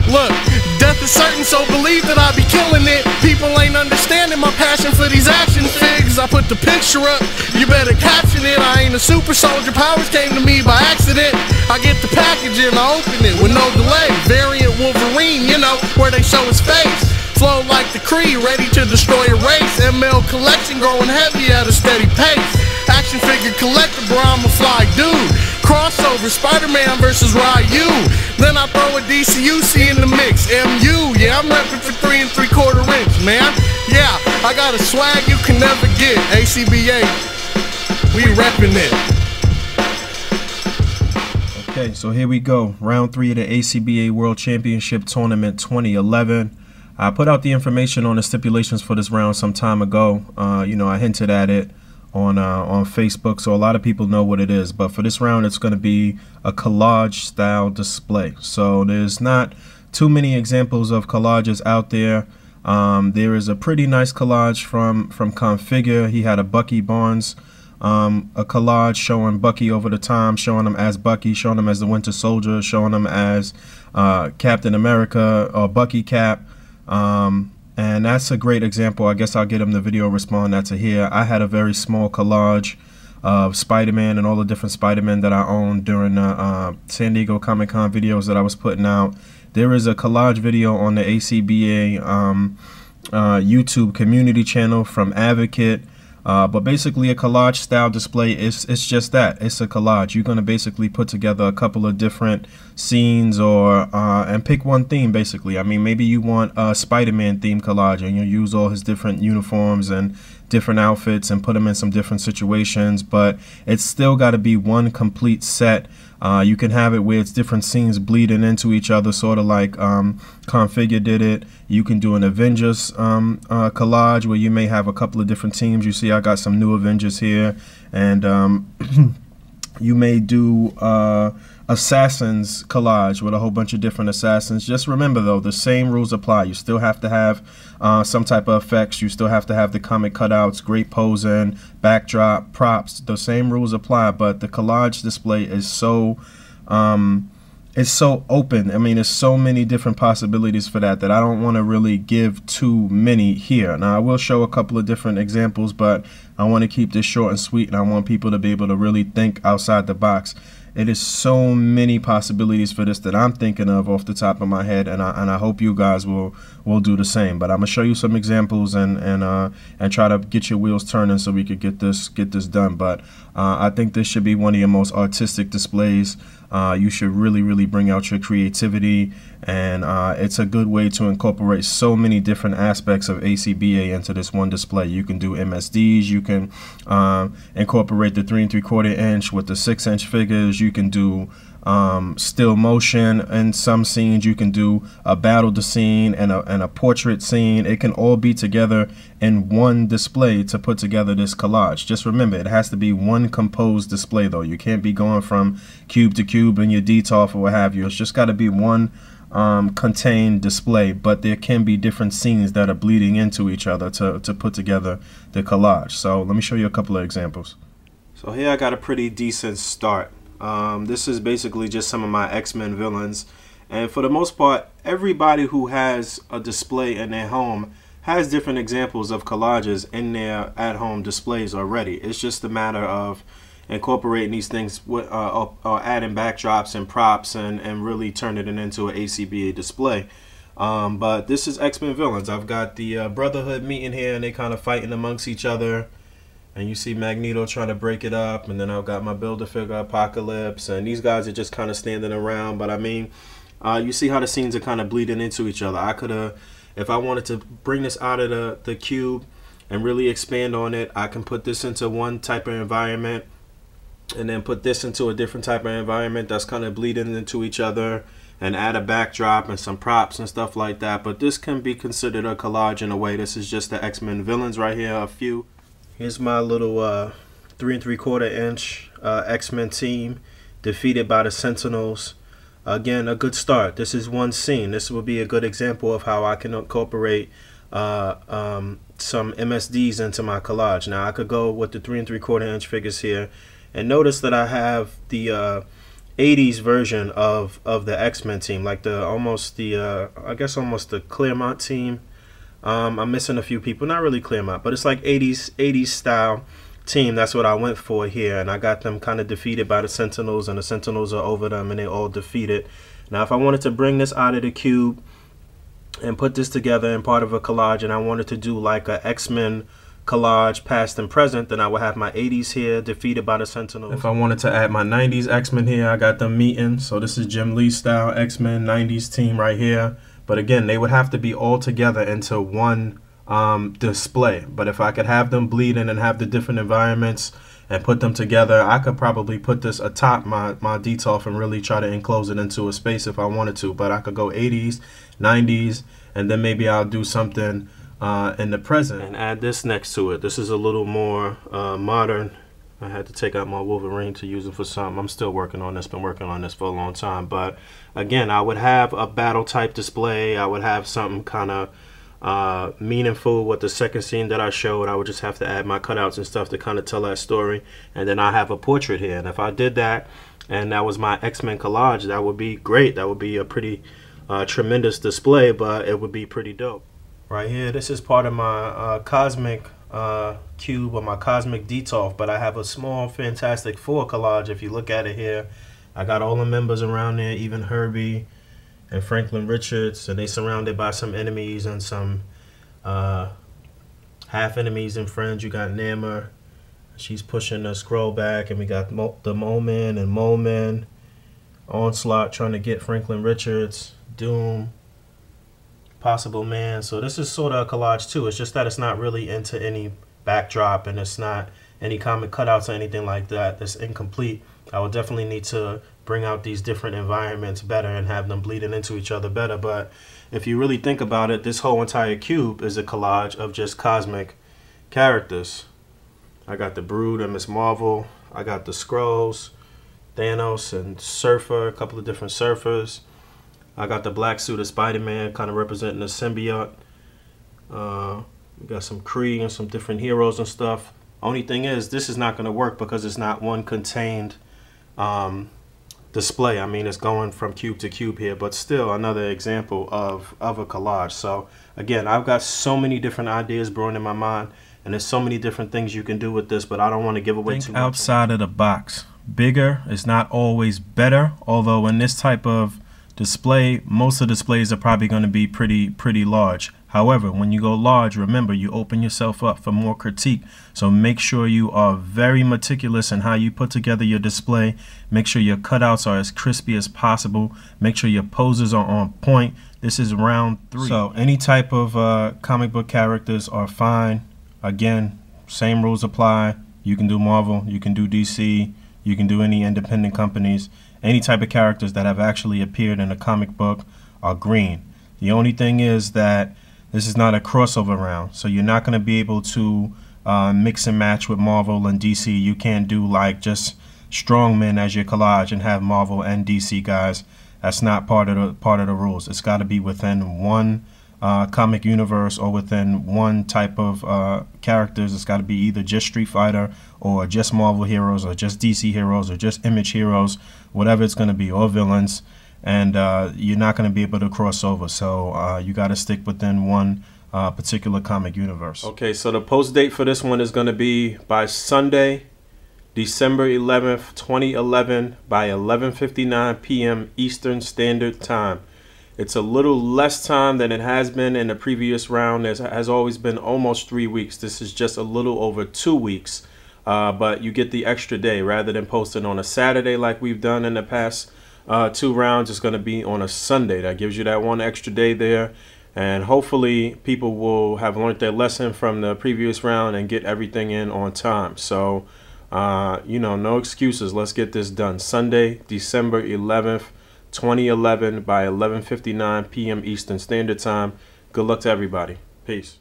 Look, death is certain, so believe that I be killing it. People ain't understanding my passion for these action figs. I put the picture up, you better caption it. I ain't a super soldier, powers came to me by accident. I get the package and I open it with no delay. Variant Wolverine, you know, where they show his face. Flow like the Kree, ready to destroy a race. ML collection growing heavy at a steady pace. Action figure collector, bro, I'm a fly dude. Crossover, Spider-Man versus Ryu. Then I throw a DCUC in the mix. MU, yeah, I'm reppin' for 3 3/4 inch, man. Yeah, I got a swag you can never get. A.C.B.A, we reppin' it. Okay, so here we go. Round 3 of the A.C.B.A World Championship Tournament 2011. I put out the information on the stipulations for this round some time ago. You know, I hinted at it on Facebook, so a lot of people know what it is. But for this round, it's going to be a collage style display. So there's not too many examples of collages out there. There is a pretty nice collage from Configure. He had a Bucky Barnes a collage showing Bucky over the time, showing him as Bucky, showing him as the Winter Soldier, showing him as Captain America or Bucky Cap. And that's a great example. I guess I'll get him the video respond that to here. I had a very small collage of Spider-Man and all the different Spider-Man that I owned during the San Diego Comic-Con videos that I was putting out. There is a collage video on the A.C.B.A YouTube community channel from Advocate. But basically a collage style display is just that. It's a collage. You're going to basically put together a couple of different scenes or and pick one theme basically. I mean, maybe you want a Spider-Man theme collage and you'll use all his different uniforms and different outfits and put them in some different situations, but it's still got to be one complete set. You can have it where it's different scenes bleeding into each other, sort of like Configure did it. You can do an Avengers collage where you may have a couple of different teams. You see I got some new Avengers here, and you may do Assassins collage with a whole bunch of different assassins. Just remember though, the same rules apply. You still have to have some type of effects. You still have to have the comic cutouts, great posing, backdrop, props. The same rules apply, but the collage display is so it's so open. I mean, there's so many different possibilities for that I don't want to really give too many here. Now, I will show a couple of different examples, but I want to keep this short and sweet, and I want people to be able to really think outside the box. It is so many possibilities for this that I'm thinking of off the top of my head, and I hope you guys will do the same. But I'm gonna show you some examples and try to get your wheels turning so we could get this done. But I think this should be one of your most artistic displays. You should really bring out your creativity, and it's a good way to incorporate so many different aspects of A.C.B.A into this one display. You can do MSDs, you can incorporate the 3 3/4 inch with the 6-inch figures. You can do still motion in some scenes. You can do a battle the scene and a portrait scene. It can all be together in one display to put together this collage. Just remember, it has to be one composed display though. You can't be going from cube to cube in your DTOF or what have you. It's just got to be one contained display, but there can be different scenes that are bleeding into each other to put together the collage. So let me show you a couple of examples. So here I got a pretty decent start. This is basically just some of my X-Men villains, and for the most part everybody who has a display in their home has different examples of collages in their at-home displays already. It's just a matter of incorporating these things with, or adding backdrops and props and really turning it into an A.C.B.A display. But this is X-Men villains. I've got the Brotherhood meeting here, and they kind of fighting amongst each other. And you see Magneto trying to break it up, and then I've got my Build-A-Figure Apocalypse, and these guys are just kind of standing around. But I mean, you see how the scenes are kind of bleeding into each other. I could have, if I wanted to bring this out of the cube and really expand on it, I can put this into one type of environment and then put this into a different type of environment that's kind of bleeding into each other, and add a backdrop and some props and stuff like that. But this can be considered a collage in a way. This is just the X-Men villains right here, a few. Here's my little 3 3/4 inch X-Men team defeated by the Sentinels. Again, a good start. This is one scene. This will be a good example of how I can incorporate some MSDs into my collage. Now I could go with the 3 3/4 inch figures here, and notice that I have the '80s version of the X-Men team, like I guess almost the Claremont team. I'm missing a few people, not really Claremont, but it's like '80s style team. That's what I went for here, and I got them kind of defeated by the Sentinels, and the Sentinels are over them, and they all defeated. Now, if I wanted to bring this out of the cube and put this together in part of a collage, and I wanted to do like a X-Men collage past and present, then I would have my '80s here defeated by the Sentinels. If I wanted to add my '90s X-Men here, I got them meeting. So this is Jim Lee style X-Men '90s team right here. But again, they would have to be all together into one display. But if I could have them bleeding and have the different environments and put them together, I could probably put this atop my detolf and really try to enclose it into a space if I wanted to. But I could go '80s, '90s, and then maybe I'll do something in the present and add this next to it. This is a little more modern. I had to take out my Wolverine to use it for something. I'm still working on this, been working on this for a long time. But again, I would have a battle type display. I would have something kind of meaningful with the second scene that I showed. I would just have to add my cutouts and stuff to kind of tell that story. And then I have a portrait here. And if I did that and that was my X-Men collage, that would be great. That would be a pretty tremendous display, but it would be pretty dope. Right here, this is part of my cosmic cube or my cosmic detolf, but I have a small Fantastic Four collage. If you look at it here, I got all the members around there, even Herbie and Franklin Richards, and they surrounded by some enemies and some half enemies and friends. You got Namor, she's pushing the scroll back, and we got the Mole-Man and Mole-Man, Onslaught trying to get Franklin Richards, Doom, Possible Man. So this is sort of a collage too. It's just that it's not really into any backdrop, and it's not any comic cutouts or anything like that. That's incomplete. I would definitely need to bring out these different environments better and have them bleeding into each other better. But if you really think about it, this whole entire cube is a collage of just cosmic characters. I got the Brood and Miss Marvel. I got the Skrulls, Thanos and Surfer, a couple of different surfers. I got the black suit of Spider-Man, kind of representing the symbiote. We got some Kree and some different heroes and stuff. Only thing is, this is not going to work because it's not one contained display. I mean, it's going from cube to cube here, but still another example of a collage. So again, I've got so many different ideas brewing in my mind, and there's so many different things you can do with this, but I don't want to give away too much. Outside of the box. Bigger is not always better, although in this type of display, most of the displays are probably going to be pretty large. However, when you go large, remember, you open yourself up for more critique. So make sure you are very meticulous in how you put together your display. Make sure your cutouts are as crispy as possible. Make sure your poses are on point. This is round 3. So any type of comic book characters are fine. Again, same rules apply. You can do Marvel, you can do DC, you can do any independent companies. Any type of characters that have actually appeared in a comic book are green. The only thing is that this is not a crossover round, so you're not going to be able to mix and match with Marvel and DC. You can't do like just Strongmen as your collage and have Marvel and DC guys. That's not part of the rules. It's got to be within one comic universe or within one type of characters. It's got to be either just Street Fighter or just Marvel heroes or just DC heroes or just Image heroes, whatever it's going to be, or villains. And you're not going to be able to cross over, so you got to stick within one particular comic universe. Okay, so the post date for this one is going to be by Sunday, December 11th, 2011 by 11:59 p.m. Eastern Standard Time. It's a little less time than it has been in the previous round. It has always been almost 3 weeks. This is just a little over 2 weeks, but you get the extra day. Rather than posting on a Saturday like we've done in the past 2 rounds, it's going to be on a Sunday. That gives you that one extra day there, and hopefully people will have learned their lesson from the previous round and get everything in on time. So you know, no excuses. Let's get this done. Sunday, December 11th, 2011 by 11:59 p.m. Eastern Standard Time. Good luck to everybody. Peace.